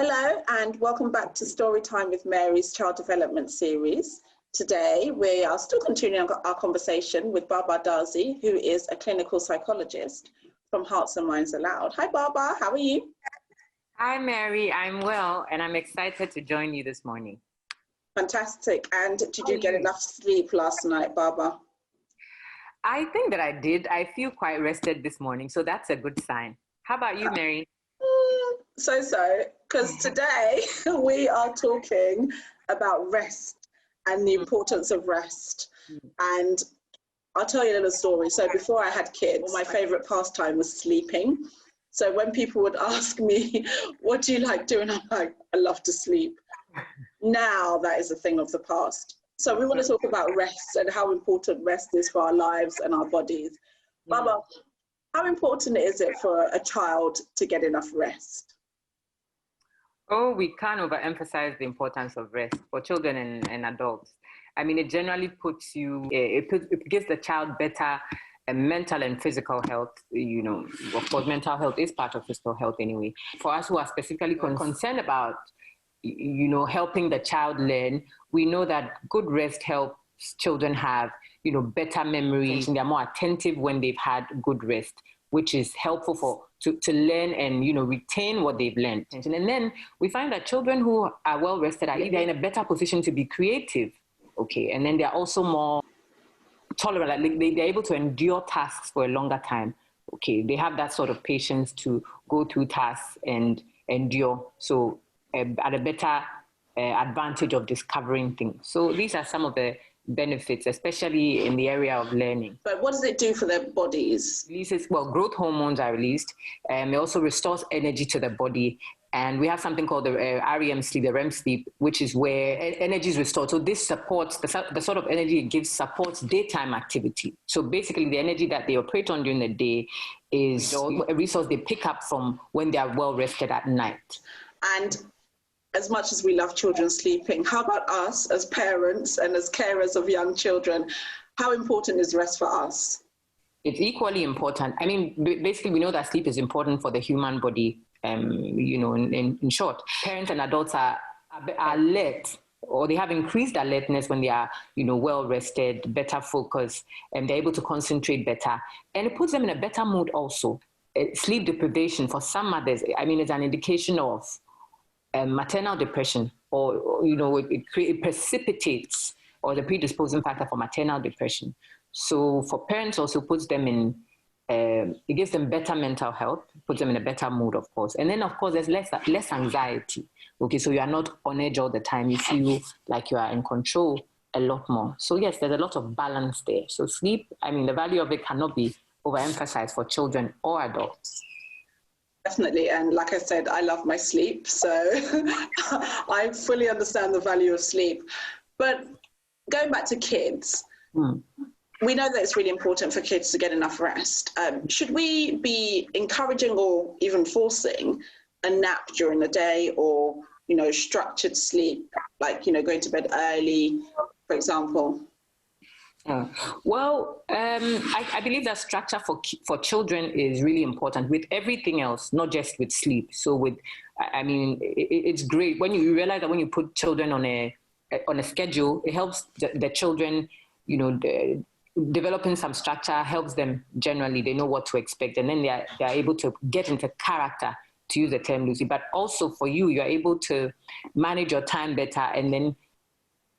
Hello and welcome back to Storytime with Mary's Child Development Series. Today we are still continuing our conversation with Baba Darzi, who is a clinical psychologist from Hearts and Minds Aloud. Hi Baba, how are you? Hi Mary, I'm well and I'm excited to join you this morning. Fantastic. And did you get enough sleep last night, Baba? I think that I did. I feel quite rested this morning, so that's a good sign. How about you, Mary? So, because today we are talking about rest and the importance of rest. And I'll tell you a little story. So before I had kids, my favorite pastime was sleeping. So when people would ask me, what do you like doing? I'm like, I love to sleep. Now that is a thing of the past. So we want to talk about rest and how important rest is for our lives and our bodies. Baba, how important is it for a child to get enough rest? Oh, we can't overemphasize the importance of rest for children and adults. I mean, it generally puts you, it gives the child better mental and physical health. You know, of course, mental health is part of physical health anyway. For us who are specifically concerned about, you know, helping the child learn, we know that good rest helps children have, you know, better memory. They're more attentive when they've had good rest, which is helpful to learn and, you know, retain what they've learned. And then we find that children who are well rested are either in a better position to be creative, okay, and then they're also more tolerant, like they're able to endure tasks for a longer time, okay. They have that sort of patience to go through tasks and endure, so at a better advantage of discovering things. So these are some of the benefits, especially in the area of learning. But what does it do for their bodies? Releases, well, growth hormones are released. It also restores energy to the body. And we have something called the REM sleep, the REM sleep, which is where energy is restored. So this supports, the sort of energy it gives supports daytime activity. So basically the energy that they operate on during the day is a resource they pick up from when they are well rested at night. And as much as we love children sleeping, how about us as parents and as carers of young children? How important is rest for us? It's equally important. I mean, basically, we know that sleep is important for the human body. You know, in short, parents and adults are alert, or they have increased alertness when they are, you know, well rested, better focus, and they're able to concentrate better. And it puts them in a better mood also. Sleep deprivation for some mothers, I mean, it's an indication of maternal depression, or you know, it precipitates or the predisposing factor for maternal depression. So for parents also puts them in, it gives them better mental health, puts them in a better mood, of course. And then of course there's less anxiety. Okay, so you are not on edge all the time. You feel like you are in control a lot more. So yes, there's a lot of balance there. So sleep, I mean, the value of it cannot be overemphasized for children or adults. Definitely, and like I said, I love my sleep, so I fully understand the value of sleep. But going back to kids, we know that it's really important for kids to get enough rest. Should we be encouraging or even forcing a nap during the day, or, you know, structured sleep, like, you know, going to bed early, for example? Well, I believe that structure for children is really important with everything else, not just with sleep. So with, I mean, it's great when you realize that when you put children on a schedule, it helps the children, you know, developing some structure helps them generally. They know what to expect, and then they are able to get into character, to use the term loosely. But also for you, you're able to manage your time better, and then,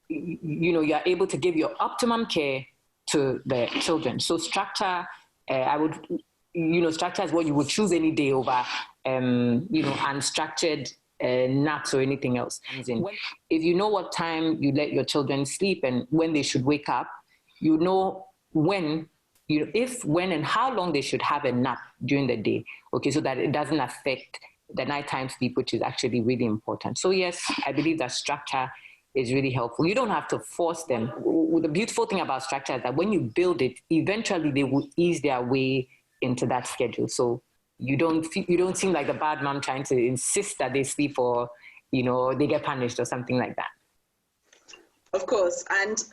you know, you're able to give your optimum care to the children. So structure, I would, you know, structure is what you would choose any day over, you know, unstructured naps or anything else. If you know what time you let your children sleep and when they should wake up, you know when, you know, if, when, and how long they should have a nap during the day. Okay, so that it doesn't affect the nighttime sleep, which is actually really important. So yes, I believe that structure is really helpful. You don't have to force them. The beautiful thing about structure is that when you build it, eventually they will ease their way into that schedule. So you don't seem like the bad mom trying to insist that they sleep, or, you know, they get punished or something like that. Of course. And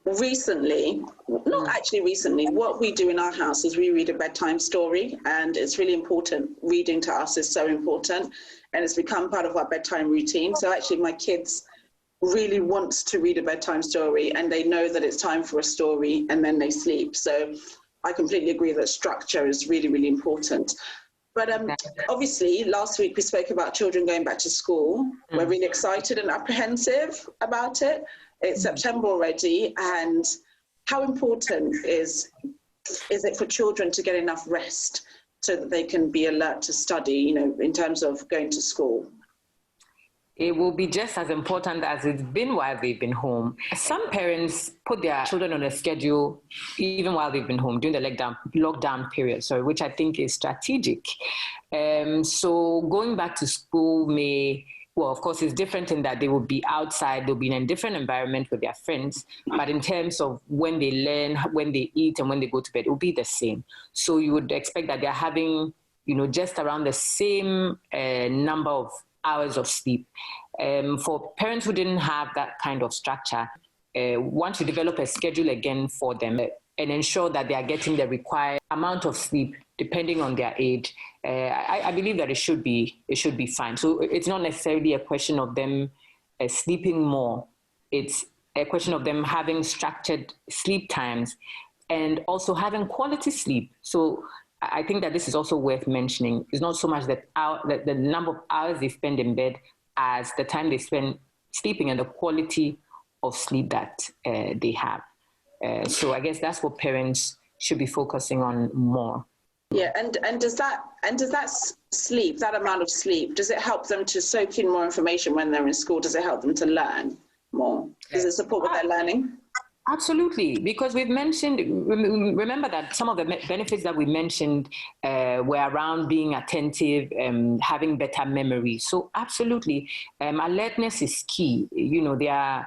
recently, not actually recently, what we do in our house is we read a bedtime story, and it's really important. Reading to us is so important. and it's become part of our bedtime routine. So actually my kids really want to read a bedtime story, and they know that it's time for a story, and then they sleep. So I completely agree that structure is really, really important. But obviously, last week we spoke about children going back to school. We're really excited and apprehensive about it. It's September already, and how important is it for children to get enough rest so that they can be alert to study, you know, in terms of going to school? It will be just as important as it's been while they've been home. Some parents put their children on a schedule even while they've been home during the lockdown period, which I think is strategic. So going back to school well, of course, it's different in that they will be outside, they'll be in a different environment with their friends, but in terms of when they learn, when they eat, and when they go to bed, it will be the same. So you would expect that they're having, you know, just around the same number of hours of sleep. For parents who didn't have that kind of structure, once you develop a schedule again for them and ensure that they are getting the required amount of sleep depending on their age, I believe that it should be fine. So it's not necessarily a question of them sleeping more. It's a question of them having structured sleep times and also having quality sleep. So I think that this is also worth mentioning. It's not so much that the number of hours they spend in bed as the time they spend sleeping and the quality of sleep that they have. So I guess that's what parents should be focusing on more. Yeah, and does that sleep, that amount of sleep, does it help them to soak in more information when they're in school? Does it help them to learn more? Does it support with their learning? Absolutely, because we've mentioned, remember that some of the benefits that we mentioned were around being attentive, having better memory. So absolutely, alertness is key. You know, they are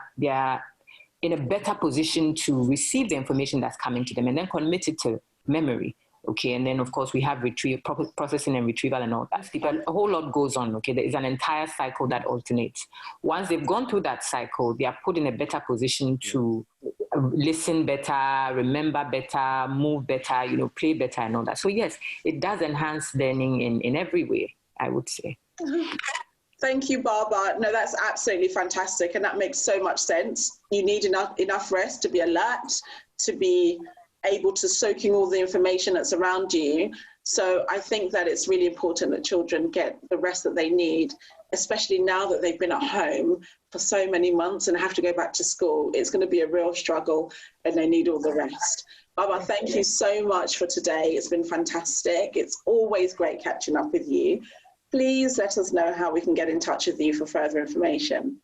in a better position to receive the information that's coming to them and then commit it to memory. Okay, and then of course we have processing and retrieval and all that. But a whole lot goes on. Okay, there is an entire cycle that alternates. Once they've gone through that cycle, they are put in a better position to listen better, remember better, move better, you know, play better and all that. So yes, it does enhance learning in every way, I would say. Thank you, Barbara. No, that's absolutely fantastic, and that makes so much sense. You need enough rest to be alert, to be able to soak in all the information that's around you. So I think that it's really important that children get the rest that they need, especially now that they've been at home for so many months and have to go back to school. It's going to be a real struggle, and they need all the rest. Barbara, thank you so much for today. It's been fantastic. It's always great catching up with you. Please let us know how we can get in touch with you for further information.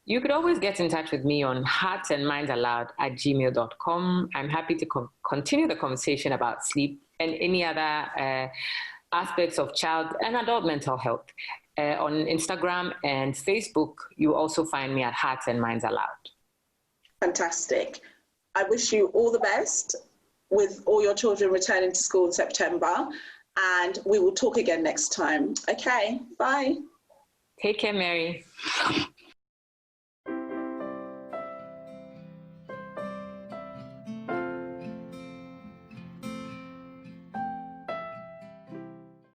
You could always get in touch with me on heartsandmindsaloud@gmail.com. I'm happy to continue the conversation about sleep and any other aspects of child and adult mental health. On Instagram and Facebook, you also find me at Hearts and Minds Aloud. Fantastic. I wish you all the best with all your children returning to school in September, and we will talk again next time. Okay, bye. Take care, Mary.